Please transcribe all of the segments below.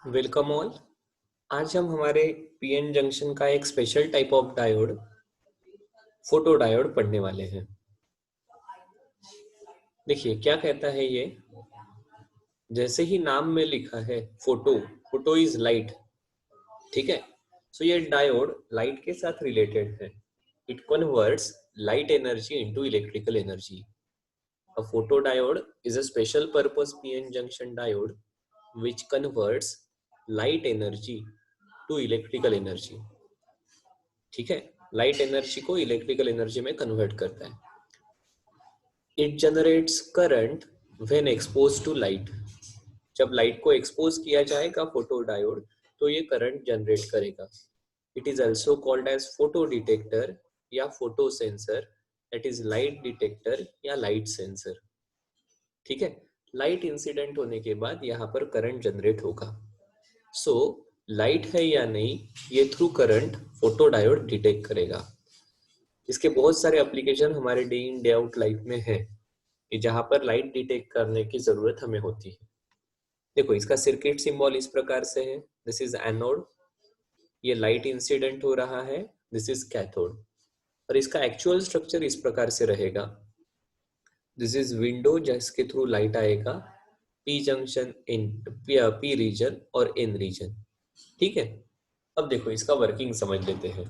Welcome all. आज हम हमारे पीएन जंक्शन का एक special type of diode photo diode पढ़ने वाले हैं। देखिए क्या कहता है ये। जैसे ही नाम में लिखा है फोटो, फोटो इज लाइट। ठीक है। सो ये डायोड लाइट के साथ रिलेटेड है। It converts light energy into electrical energy. A photo diode is a special purpose PN junction diode which converts light energy to electrical energy। ठीक है। Light energy को electrical energy में convert करता है। It generates current when expose to light. जब light को expose किया जाएगा फोटो डायोड तो ये करंट जनरेट करेगा। It is also called as photo detector या photo sensor, that is light detector या लाइट सेंसर। ठीक है। लाइट इंसिडेंट होने के बाद यहाँ पर करंट जनरेट होगा। सो लाइट है या नहीं ये through current photo diode detect करेगा। इसके बहुत सारे एप्लीकेशन हमारे day in day out life में है कि जहां पर लाइट डिटेक्ट करने की जरूरत हमें होती है। देखो इसका सर्किट सिंबल इस प्रकार से है। दिस इज एनोड, ये लाइट इंसिडेंट हो रहा है। This is cathode. और इसका एक्चुअल स्ट्रक्चर इस प्रकार से रहेगा। दिस इज विंडो जिसके थ्रू लाइट आएगा। P junction in P region और एन रीजन। ठीक है। अब देखो इसका वर्किंग समझ लेते हैं।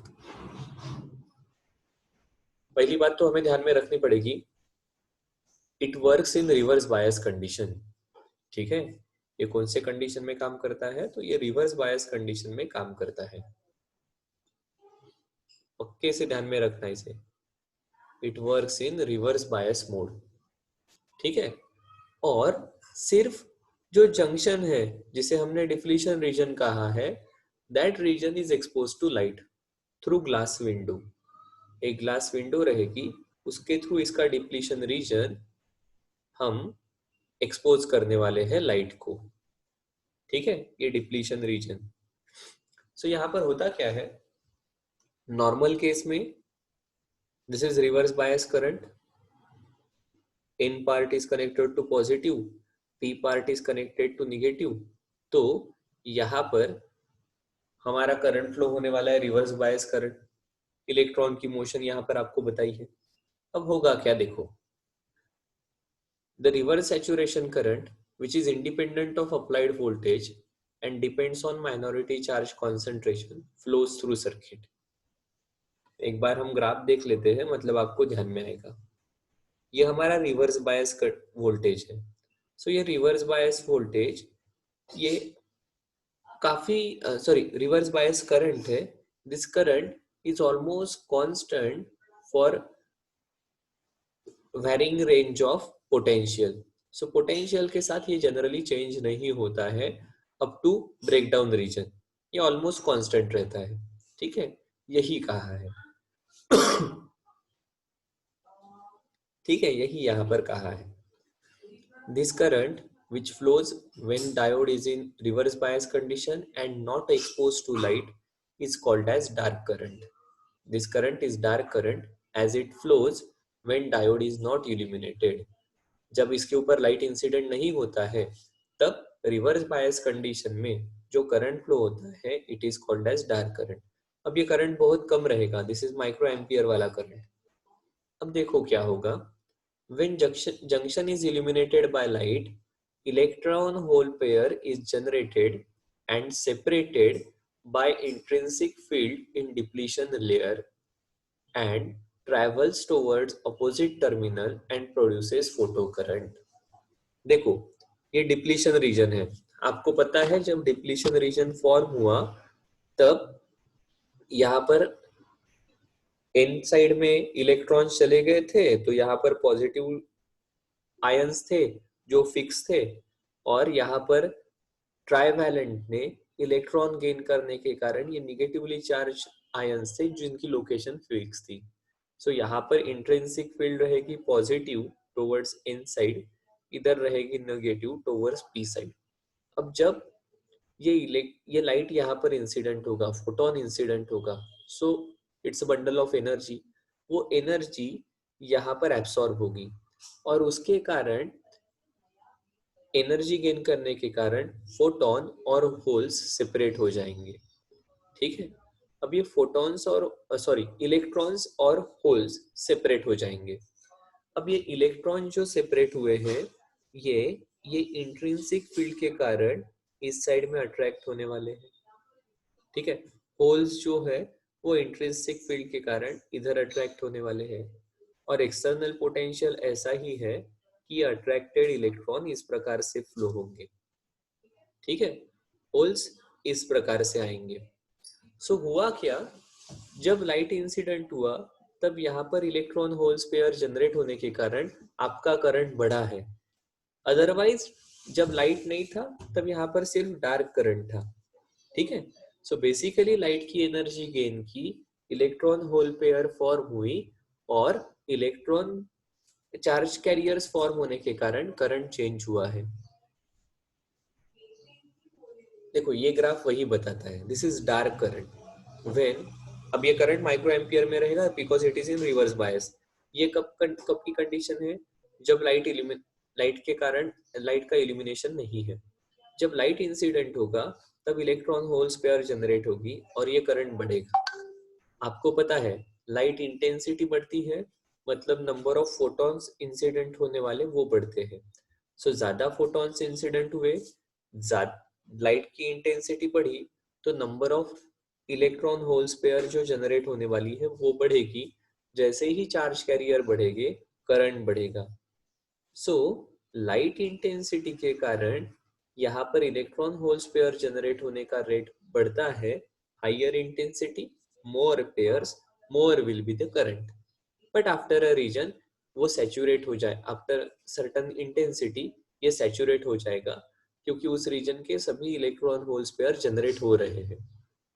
पहली बात तो हमें ध्यान में रखनी पड़ेगी, it works in reverse bias condition. ठीक है। ये कौन से कंडीशन में काम करता है? तो ये रिवर्स बायस कंडीशन में काम करता है। पक्के से ध्यान में रखना इसे। It works in reverse bias mode. ठीक है। और सिर्फ जो जंक्शन है जिसे हमने डिफ्लेशन रीजन कहा है, that region is expose to light through glass window. एक ग्लास विंडो रहेगी, उसके थ्रू इसका डिप्लीशन रीजन हम एक्सपोज करने वाले हैं लाइट को। ठीक है। ये डिप्लीशन रीजन। सो यहाँ पर होता क्या है, नॉर्मल केस में this is reverse bias current. N part is connected to positive, p part is connected to negative. तो यहाँ पर हमारा करंट फ्लो होने वाला है रिवर्स बायस करंट। इलेक्ट्रॉन की मोशन यहाँ पर आपको बताई है। अब होगा क्या देखो, the reverse saturation current which is independent of applied voltage and depends on minority charge concentration flows through circuit। एक बार हम ग्राफ देख लेते हैं, मतलब आपको ध्यान में आएगा। ये हमारा रिवर्स बायस वोल्टेज है। सो ये रिवर्स बायस वोल्टेज ये काफी रिवर्स बायस करंट है। This current is almost constant for varying range of potential. So potential के साथ ये जनरली चेंज नहीं होता है अप टू ब्रेकडाउन रीजन। ये ऑलमोस्ट कांस्टेंट रहता है। ठीक है। यही कहा है। ठीक है, यही यहाँ पर कहा है। This current which flows when diode is in reverse bias condition and not exposed to light is called as dark current। This current is dark current as it flows when diode is not illuminated। जब इसके ऊपर light incident नहीं होता है तब reverse bias condition में जो current flow होता है it is called as dark current. अब ये करंट बहुत कम रहेगा, दिस इज माइक्रो एम्पियर वाला करंट। अब देखो क्या होगा, when junction is illuminated by light, electron hole pair is generated and separated by intrinsic field in depletion layer and travels towards opposite terminal and produces photocurrent। देखो ये depletion region है। आपको पता है जब डिप्लीशन रीजन फॉर्म हुआ तब यहाँ पर एन साइड में इलेक्ट्रॉन्स चले गए थे, तो यहाँ पर पॉजिटिव आयंस थे जो फिक्स थे, और यहाँ पर ट्राइवैलेंट ने इलेक्ट्रॉन गेन करने के कारण ये निगेटिवली चार्ज आयंस थे जिनकी लोकेशन फिक्स थी। सो यहाँ पर इंट्रिंसिक फील्ड रहेगी पॉजिटिव टुवर्ड्स एन साइड, इधर रहेगी नेगेटिव टुवर्ड्स पी साइड। अब जब ये लाइट यहाँ पर इंसिडेंट होगा, फोटोन इंसिडेंट होगा, so it's bundle of energy. वो एनर्जी यहाँ पर एब्सॉर्ब होगी और उसके कारण एनर्जी गेन करने के कारण फोटॉन और होल्स सेपरेट हो जाएंगे। ठीक है, अब ये फोटॉन्स और इलेक्ट्रॉन्स और होल्स सेपरेट हो जाएंगे। अब ये इलेक्ट्रॉन जो सेपरेट हुए हैं, ये ये इंट्रिंसिक फील्ड के कारण इस साइड में अट्रैक्ट होने वाले हैं। ठीक है, होल्स जो है वो इंट्रिंसिक फील्ड के कारण इधर अट्रैक्ट होने वाले हैं, और एक्सटर्नल पोटेंशियल ऐसा ही है कि अट्रैक्टेड इलेक्ट्रॉन इस प्रकार से फ्लो होंगे। ठीक है, होल्स इस प्रकार से आएंगे। सो हुआ क्या, जब लाइट इंसिडेंट हुआ तब यहाँ पर इलेक्ट्रॉन होल्स पेयर जनरेट होने के कारण आपका करंट बढ़ा है। अदरवाइज जब लाइट नहीं था तब यहाँ पर सिर्फ डार्क करंट था। ठीक है, सो बेसिकली लाइट की एनर्जी गेन की, इलेक्ट्रॉन होल पेयर फॉर्म हुई, और इलेक्ट्रॉन चार्ज कैरियर्स फॉर्म होने के कारण करंट चेंज हुआ है। देखो ये ग्राफ वही बताता है, this is dark current when, अब ये करंट माइक्रो एम्पियर में रहेगा because it is in reverse bias. ये कब की कंडीशन है, जब लाइट के कारण लाइट का इल्यूमिनेशन नहीं है। जब लाइट इंसिडेंट होगा तब इलेक्ट्रॉन होल्स पेयर जनरेट होगी और ये करंट बढ़ेगा। आपको पता है लाइट इंटेंसिटी बढ़ती है, मतलब नंबर ऑफ फोटॉन्स इंसिडेंट होने वाले वो बढ़ते हैं। सो ज्यादा फोटॉन्स इंसिडेंट हुए, लाइट की इंटेंसिटी बढ़ी, तो number of electron holes pair जो जनरेट होने वाली है वो बढ़ेगी। जैसे ही चार्ज कैरियर बढ़ेंगे करंट बढ़ेगा। सो लाइट इंटेंसिटी के कारण यहाँ पर इलेक्ट्रॉन होल्स पेयर जनरेट होने का रेट बढ़ता है। Higher intensity, more pairs, more will be the current. But after a region वो सैचुरेट हो जाए, आफ्टर सर्टन इंटेंसिटी ये सैचुरेट हो जाएगा, क्योंकि उस रीजन के सभी इलेक्ट्रॉन होल्स पेयर जनरेट हो रहे हैं।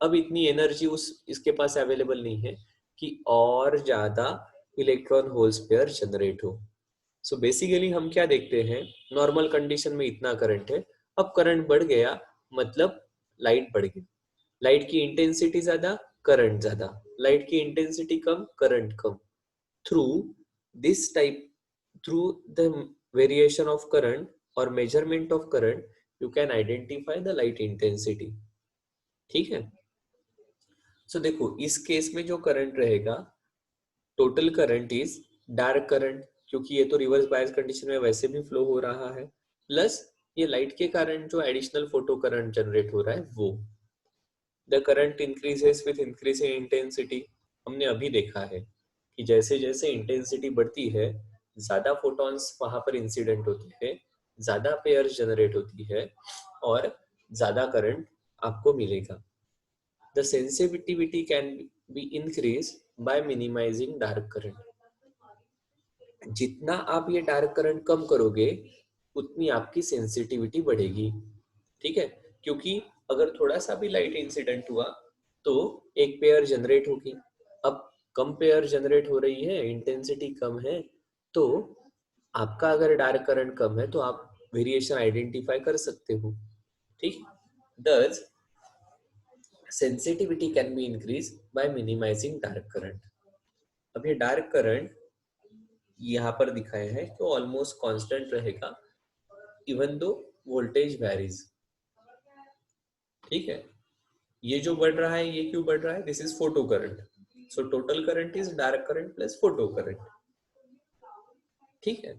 अब इतनी एनर्जी उस इसके पास अवेलेबल नहीं है कि और ज्यादा इलेक्ट्रॉन होल्स पेयर जनरेट हो। सो बेसिकली हम क्या देखते हैं, नॉर्मल कंडीशन में इतना करंट है, अब करंट बढ़ गया मतलब लाइट बढ़ गई। लाइट की इंटेंसिटी ज्यादा, करंट ज्यादा, लाइट की इंटेंसिटी कम, करंट कम। Through this type, through the variation of current और measurement of current, you can identify the light intensity. ठीक है, सो देखो इस केस में जो करंट रहेगा, total current is dark current, क्योंकि ये तो रिवर्स बायस कंडीशन में वैसे भी फ्लो हो रहा है, प्लस ये लाइट के कारण जो एडिशनल फोटो करंट जनरेट हो रहा है वो। The current increases with increase in intensity. हमने अभी देखा है कि जैसे जैसे इंटेंसिटी बढ़ती है, ज्यादा फोटॉन्स वहां पर इंसिडेंट होते हैं, ज्यादा पेयर जनरेट होती है, और ज्यादा करंट आपको मिलेगा। The sensitivity can be increase by minimizing dark current. जितना आप ये डार्क करंट कम करोगे उतनी आपकी सेंसिटिविटी बढ़ेगी। ठीक है, क्योंकि अगर थोड़ा सा भी लाइट इंसिडेंट हुआ तो एक पेयर जनरेट होगी। अब कम पेयर जनरेट हो रही है, इंटेंसिटी कम है, तो आपका अगर डार्क करंट कम है तो आप वेरिएशन आइडेंटिफाई कर सकते हो। ठीक, this sensitivity can be increase by minimizing dark current. अब ये डार्क करंट यहाँ पर दिखाया है तो ऑलमोस्ट कांस्टेंट रहेगा इवन दो वोल्टेज वैरीज। ठीक है, ये जो बढ़ रहा है ये क्यों बढ़ रहा है, this is photo current. So total current is dark current plus photo current. ठीक है,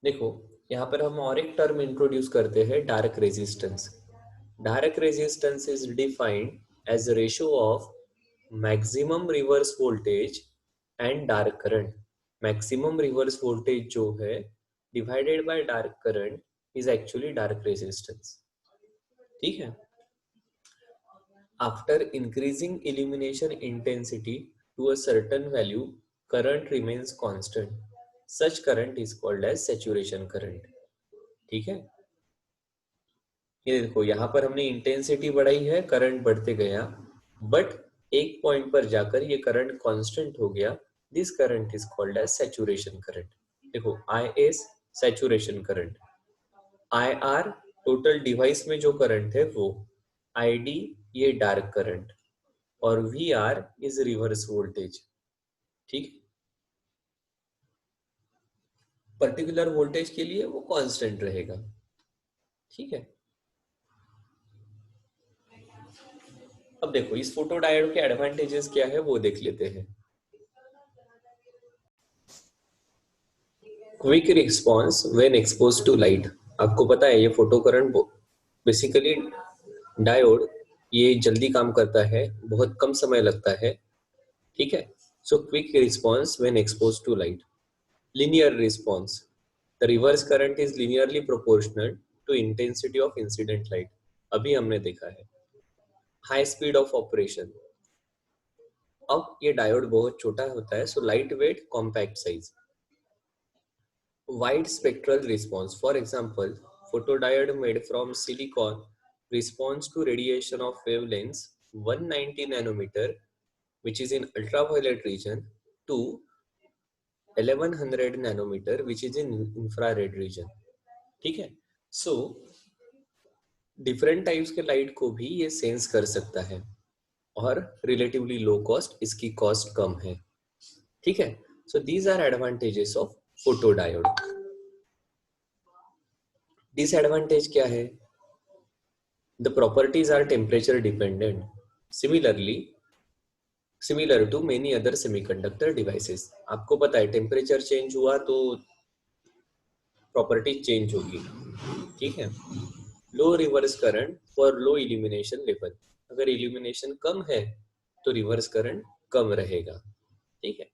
देखो यहाँ पर हम और एक टर्म इंट्रोड्यूस करते हैं, dark resistance. Dark resistance is defined as ratio of maximum reverse voltage and dark current. Maximum reverse voltage जो है divided by dark current is actually dark resistance. ठीक है, after increasing illumination intensity to a certain value, current remains constant. Such current is called as saturation current. ठीक है, ये देखो यहाँ पर हमने इंटेंसिटी बढ़ाई है, करंट बढ़ते गया, बट एक पॉइंट पर जाकर ये करंट कांस्टेंट हो गया। This current is called as saturation current. देखो I S saturation current, I R total device में जो करंट है वो, आई डी ये डार्क करंट, और V R is reverse voltage. ठीक, पर्टिकुलर वोल्टेज के लिए वो कांस्टेंट रहेगा। ठीक है, अब देखो इस फोटो डायोड के एडवांटेजेस क्या है वो देख लेते हैं। Quick response when expose to light. आपको पता है ये फोटो करंट बेसिकली डायोड ये जल्दी काम करता है, बहुत कम समय लगता है। ठीक है, so quick response when expose to light. Linear response, the reverse current is linearly proportional to intensity of incident light. अभी हमने देखा है। हाई स्पीड ऑफ ऑपरेशन, अब ये डायोड बहुत छोटा होता है, so light weight compact size. Wide spectral response, for example, photodiode made from silicon responds to radiation of wavelengths 190 nanometer, which is in ultraviolet region, to 1100 nanometer, which is in infrared region. ठीक है, so different types के light को भी ये sense कर सकता है और रिलेटिवली लो कॉस्ट, इसकी कॉस्ट कम है। ठीक है, so these are advantages of photodiode. Disadvantage क्या है? The properties are temperature dependent, similarly similar to many other semiconductor devices। आपको पता है टेम्परेचर चेंज हुआ तो प्रॉपर्टी चेंज होगी। ठीक है, low reverse current for low illumination level, अगर इल्यूमिनेशन कम है तो रिवर्स करंट कम रहेगा। ठीक है,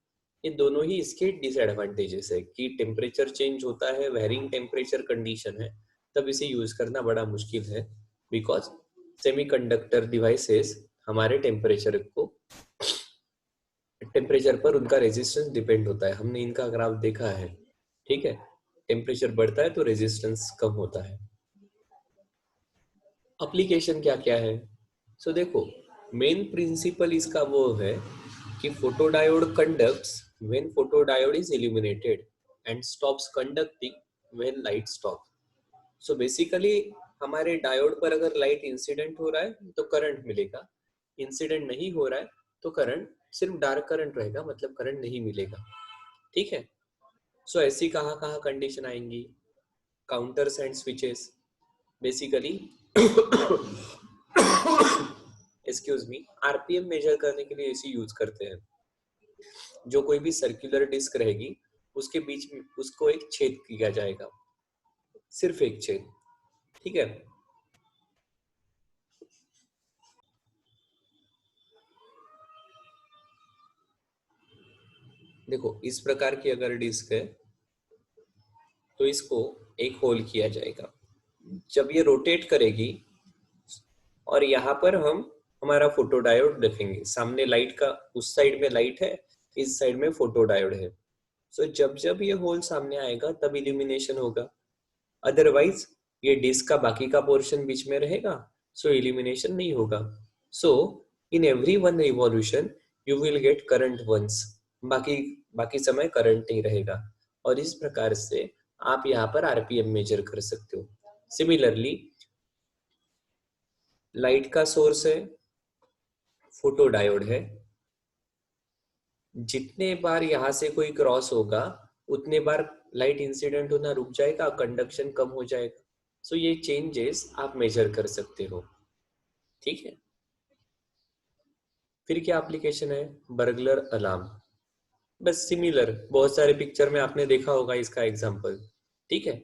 ये दोनों ही इसके डिसएडवांटेजेस है कि टेम्परेचर चेंज होता है, वेरिंग टेम्परेचर कंडीशन है, तब इसे यूज करना बड़ा मुश्किल है, बिकॉज सेमीकंडक्टर डिवाइसेस हमारे टेम्परेचर पर उनका रेजिस्टेंस डिपेंड होता है। हमने इनका ग्राफ देखा है। ठीक है, टेम्परेचर बढ़ता है तो रेजिस्टेंस कम होता है। एप्लीकेशन क्या क्या है? सो देखो, मेन प्रिंसिपल इसका वो है कि photodiode conducts when photodiode is illuminated and stops conducting when light stop. So basically हमारे डायोड पर अगर लाइट इंसिडेंट हो रहा है तो करंट मिलेगा, इंसिडेंट नहीं हो रहा है तो करंट सिर्फ डार्क करंट रहेगा, मतलब करंट नहीं मिलेगा। ठीक है, सो ऐसी कहाँ कहाँ कंडीशन आएंगी? Counters and switches, basically excuse me, RPM measure करने के लिए इसे यूज करते हैं। जो कोई भी सर्कुलर डिस्क रहेगी उसके बीच में उसको एक छेद किया जाएगा, सिर्फ एक छेद। ठीक है, देखो इस प्रकार की अगर डिस्क है तो इसको एक होल किया जाएगा। जब ये रोटेट करेगी और यहाँ पर हम हमारा फोटोडायोड रखेंगे, सामने लाइट का, उस साइड में लाइट है, इस साइड में फोटोडायोड है। सो जब जब ये होल सामने आएगा तब इल्यूमिनेशन होगा, अदरवाइज ये डिस्क का बाकी का पोर्शन बीच में रहेगा, सो इल्यूमिनेशन नहीं होगा। So in every one revolution you will get current once, बाकी बाकी समय करंट नहीं रहेगा। और इस प्रकार से आप यहाँ पर आरपीएम मेजर कर सकते हो। सिमिलरली लाइट का सोर्स है, फोटोडायोड है, जितने बार यहाँ से कोई क्रॉस होगा उतने बार लाइट इंसिडेंट होना रुक जाएगा, कंडक्शन कम हो जाएगा। सो ये चेंजेस आप मेजर कर सकते हो। ठीक है, फिर क्या एप्लीकेशन है? बर्गलर अलार्म, बस सिमिलर, बहुत सारे पिक्चर में आपने देखा होगा इसका एग्जांपल। ठीक है,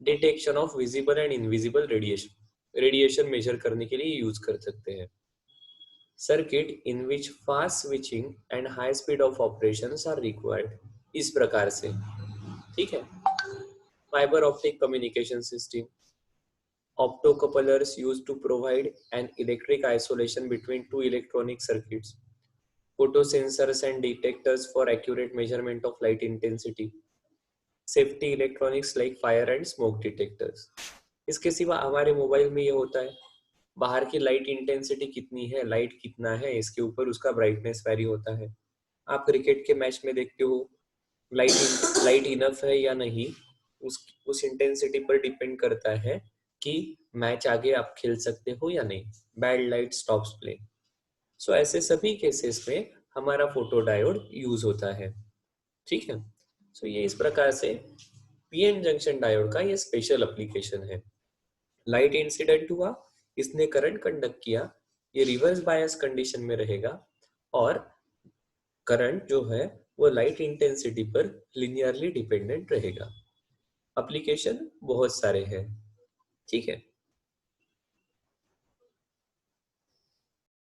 detection of visible and invisible radiation, radiation measure करने के लिए यूज कर सकते हैं। Circuit in which fast switching and high speed of operations are required, इस प्रकार से। ठीक है, fiber optic communication system, optocouplers used to provide an electric isolation between two electronic circuits, photosensors and detectors for accurate measurement of light intensity, safety electronics like fire and smoke detectors। इसके सिवा हमारे mobile में ये होता है, बाहर की light intensity कितनी है, लाइट कितना है, इसके ऊपर उसका ब्राइटनेस वैरी होता है। आप क्रिकेट के मैच में देखते हो लाइट इनफ है या नहीं, उस इंटेंसिटी पर डिपेंड करता है कि मैच आगे आप खेल सकते हो या नहीं। Bad light stops play. So ऐसे सभी केसेस में हमारा फोटो डायोड यूज होता है। ठीक है, सो ये इस प्रकार से पीएन जंक्शन डायोड का ये स्पेशल एप्लीकेशन है। लाइट इंसिडेंट हुआ, इसने करंट कंडक्ट किया, ये रिवर्स बायस कंडीशन में रहेगा और करंट जो है वो लाइट इंटेंसिटी पर लिनियरली डिपेंडेंट रहेगा। एप्लीकेशन बहुत सारे हैं, ठीक है।